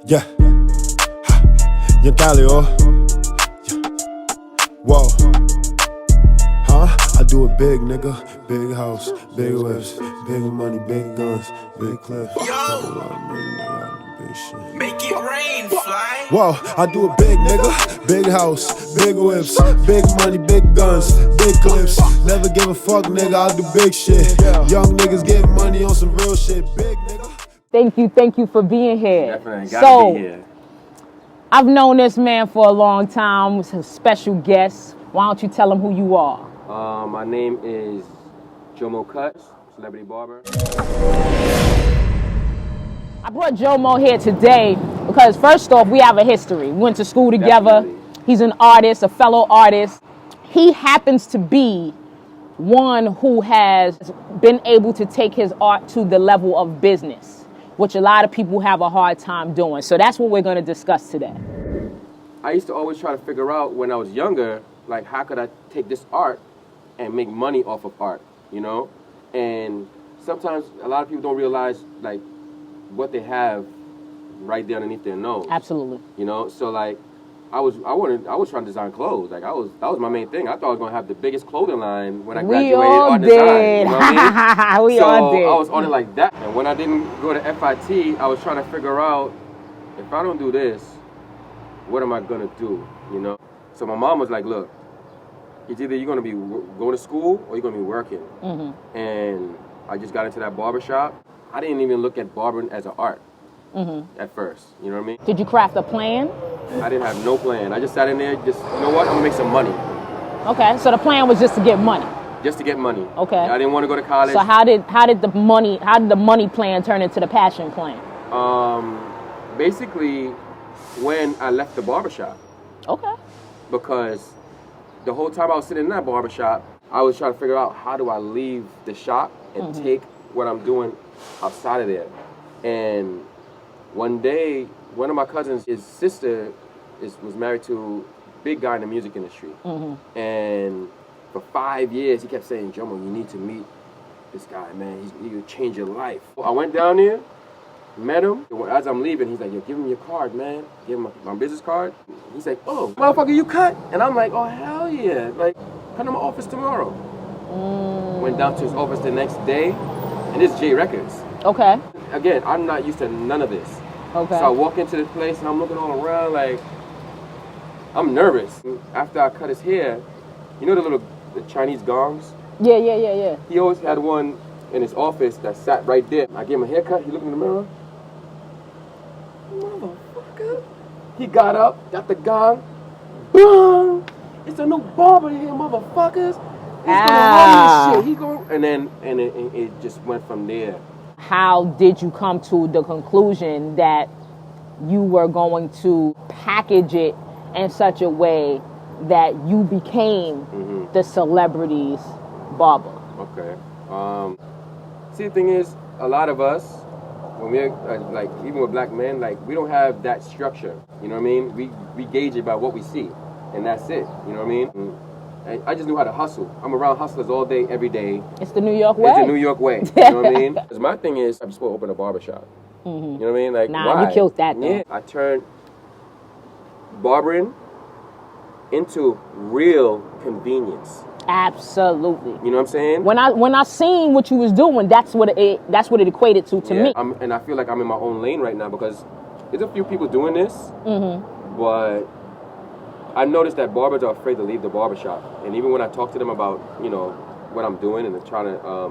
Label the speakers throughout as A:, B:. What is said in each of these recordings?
A: Yeah. Young Cali, oh. Yeah. Whoa. Huh? I do it big, nigga. Big house, big whips, big money, big guns, big clips.
B: Make it rain, fly.
A: Whoa, I do it big, nigga. Big house, big whips, big money, big guns, big clips. Never give a fuck, nigga. I do big shit. Young niggas get money on some real shit. Big nigga.
C: Thank you for being here.
D: Definitely, gotta be here.
C: I've known this man for a long time. He's a special guest. Why don't you tell him who you are?
D: My name is Jomocutz, celebrity barber.
C: I brought Jomo here today because first off, we have a history. We went to school together.
D: Definitely.
C: He's an artist, a fellow artist. He happens to be one who has been able to take his art to the level of business, which a lot of people have a hard time doing. So that's what we're going to discuss today.
D: I used to always try to figure out when I was younger, like how could I take this art and make money off of art, you know? And sometimes a lot of people don't realize like what they have right there underneath their nose.
C: Absolutely.
D: You know, so like I was trying to design clothes. Like that was my main thing. I thought I was gonna have the biggest clothing line when I graduated art design. You know what I mean?
C: We all did.
D: I was on it like that. And when I didn't go to FIT, I was trying to figure out if I don't do this, what am I gonna do? You know? So my mom was like, look, it's either you're gonna be going to school or you're gonna be working.
C: Mm-hmm.
D: And I just got into that barbershop. I didn't even look at barbering as an art at first. You know what I mean?
C: Did you craft a plan?
D: I didn't have no plan. I just sat in there, just, you know what, I'm gonna make some money.
C: Okay, so the plan was just to get money.
D: Just to get money.
C: Okay.
D: I didn't want to go to college.
C: So how did the money plan turn into the passion plan?
D: Basically, when I left the barbershop.
C: Okay.
D: Because the whole time I was sitting in that barbershop, I was trying to figure out how do I leave the shop and take what I'm doing outside of there. And one day, one of my cousins, his sister was married to a big guy in the music industry. And for 5 years, he kept saying, Jomo, you need to meet this guy, man. He will change your life. I went down there, met him. As I'm leaving, he's like, yo, give him your card, man. Give him my business card. He's like, oh, motherfucker, you cut? And I'm like, oh, hell yeah. Like, come to my office tomorrow. Went down to his office the next day, and it's J Records.
C: Okay.
D: Again, I'm not used to none of this.
C: Okay.
D: So I walk into this place, and I'm looking all around like, I'm nervous. After I cut his hair, you know the Chinese gongs?
C: Yeah.
D: He always had one in his office that sat right there. I gave him a haircut, he looked in the mirror. Motherfucker. He got up, got the gong. Boom! It's a new barber here, motherfuckers. He's gonna run this shit. He gonna, and then it just went from there.
C: How did you come to the conclusion that you were going to package it in such a way that you became the celebrity's barber?
D: Okay. See, the thing is, a lot of us, when we're like, even with black men, like we don't have that structure. You know what I mean? We gauge it by what we see, and that's it. You know what I mean? And I just knew how to hustle. I'm around hustlers all day, every day.
C: It's the New York way.
D: It's the New York way. You know what I mean? Because my thing is, I'm supposed to open a barbershop. You know what I mean? Like,
C: Nah,
D: why?
C: you killed that though.
D: Yeah, I turned barbering into real convenience.
C: Absolutely.
D: You know what I'm saying?
C: When I seen what you was doing, that's what it equated to me.
D: And I feel like I'm in my own lane right now because there's a few people doing this, but I noticed that barbers are afraid to leave the barbershop. And even when I talk to them about, you know, what I'm doing and trying to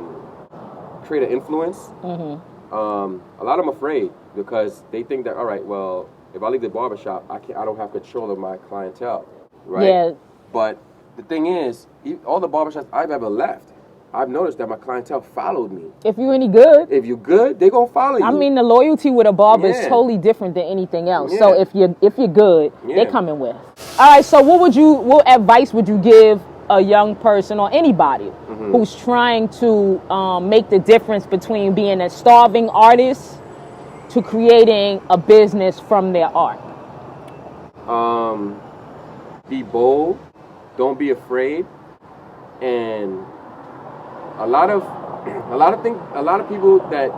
D: create an influence, a lot of them are afraid because they think that, all right, well, if I leave the barbershop, I don't have control of my clientele, right?
C: Yeah.
D: But the thing is, all the barbershops I've ever left, I've noticed that my clientele followed me.
C: If you're any good.
D: If you're good, they gonna follow you.
C: I mean, the loyalty with a barber is totally different than anything else.
D: Yeah.
C: So if you're good, they coming with. All right. So what advice would you give a young person or anybody who's trying to make the difference between being a starving artist to creating a business from their art?
D: Be bold. Don't be afraid. And a lot of people that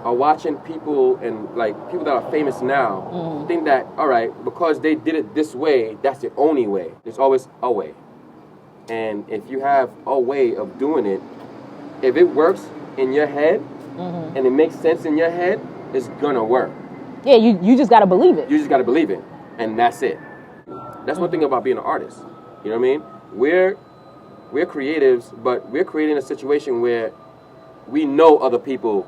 D: are watching people and like people that are famous now think that, all right, because they did it this way, that's the only way. There's always a way. And if you have a way of doing it, if it works in your head and it makes sense in your head, it's gonna work.
C: Yeah, you just gotta believe it.
D: You just gotta believe it, and that's it. That's one thing about being an artist. You know what I mean? We're creatives, but we're creating a situation where we know other people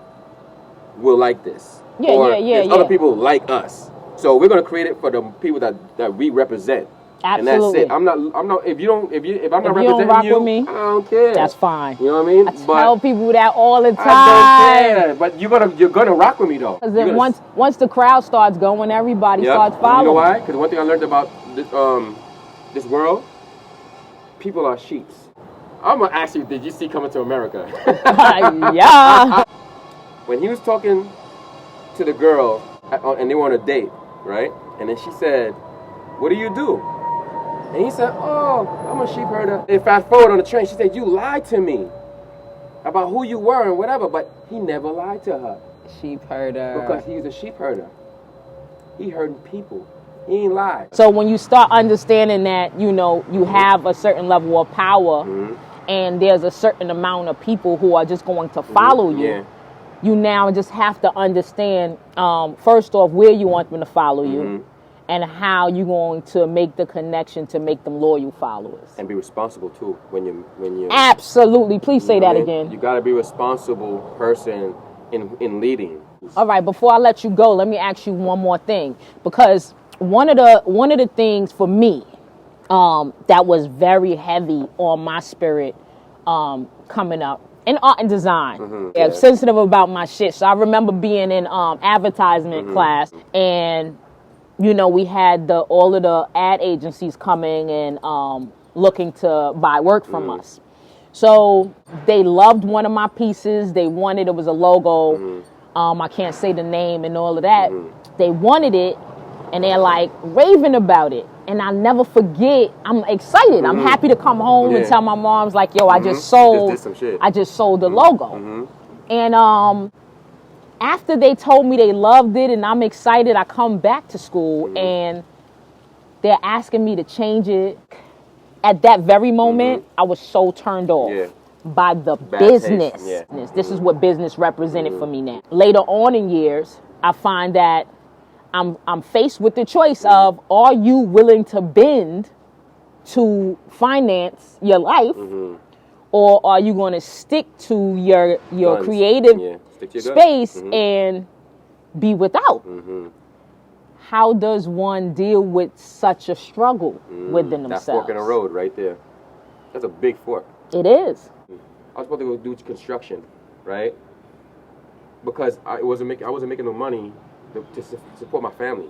D: will like this. Or there's other people like us. So we're gonna create it for the people that we represent.
C: Absolutely.
D: And that's it. I'm not if I'm not representing
C: you don't rock
D: you,
C: with me,
D: I don't care.
C: That's fine.
D: You know what I mean?
C: I tell people that all the time.
D: I don't care. But you're gonna rock with me though.
C: Because then once the crowd starts going, everybody starts following.
D: You know why? Because one thing I learned about this world, people are sheeps. I'm gonna ask you, did you see Coming to America?
C: Yeah.
D: When he was talking to the girl and they were on a date, right? And then she said, "What do you do?" And he said, "Oh, I'm a sheep herder." They fast forward on the train. She said, "You lied to me about who you were and whatever," but he never lied to her.
C: Sheep herder.
D: Because he's a sheep herder. He herding people. He ain't lied.
C: So when you start understanding that, you know, you have a certain level of power and there's a certain amount of people who are just going to follow you, you now just have to understand, first off, where you want them to follow you. And how you're going to make the connection to make them loyal followers.
D: And be responsible too when you.
C: Absolutely. Please say that again.
D: You got to be a responsible person in leading.
C: All right. Before I let you go, let me ask you one more thing, because one of the things for me that was very heavy on my spirit coming up in art and design. I'm sensitive about my shit. So I remember being in advertisement class, and you know, we had all of the ad agencies coming and looking to buy work from us. So they loved one of my pieces. They wanted, it was a logo. I can't say the name and all of that. They wanted it, and they're like raving about it. And I'll never forget, I'm excited. I'm happy to come home and tell my mom's like, yo, I just sold the logo. And after they told me they loved it and I'm excited, I come back to school and they're asking me to change it. At that very moment, I was so turned off by the business. This is what business represented for me now. Later on in years, I find that I'm faced with the choice of, are you willing to bend to finance your life, or are you going to stick to your creative space and be without? How does one deal with such a struggle within themselves?
D: That fork in the road right there. That's a big fork.
C: It is.
D: I was supposed to go do construction, right? Because I wasn't making no money to support my family.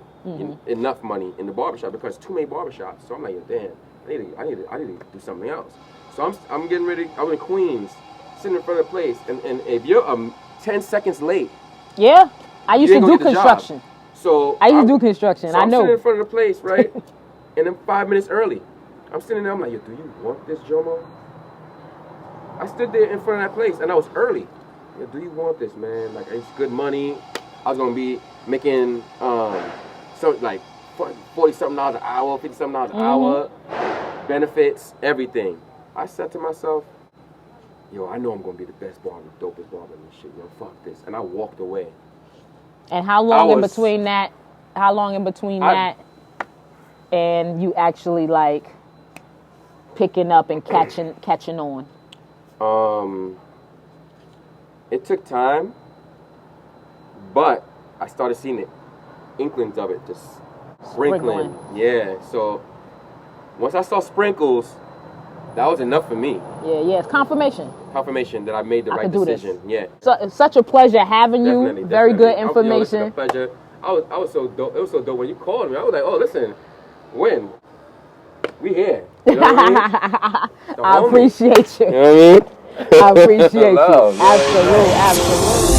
D: Enough money in the barbershop, because too many barbershops. So I'm like, damn, I need to do something else. So I'm getting ready. I was in Queens, sitting in front of the place, and if you're 10 seconds late,
C: I used to do construction.
D: So
C: I used to do construction. I know.
D: I'm sitting in front of the place, right? And then 5 minutes early, I'm sitting there. I'm like, yo, do you want this, Jomo? I stood there in front of that place, and I was early. Yo, do you want this, man? Like, it's good money. I was gonna be making something like $40-something an hour, $50-something an hour, benefits, everything. I said to myself, yo, I know I'm gonna be the best barber, dopest barber in this shit. Yo, fuck this. And I walked away.
C: And how long in between that and you actually like picking up and catching on?
D: It took time, but I started seeing the inklings of it, just sprinkling. Yeah, so once I saw sprinkles, that was enough for me.
C: Yeah, it's confirmation.
D: Confirmation that I made the right decision. Yeah. So
C: it's such a pleasure having you. Very good information.
D: It's a pleasure. I was so dope. It was so dope when you called me. I was like, oh, listen, when we here. You know what I mean?
C: I appreciate you.
D: You know what I mean?
C: I appreciate you. Absolutely.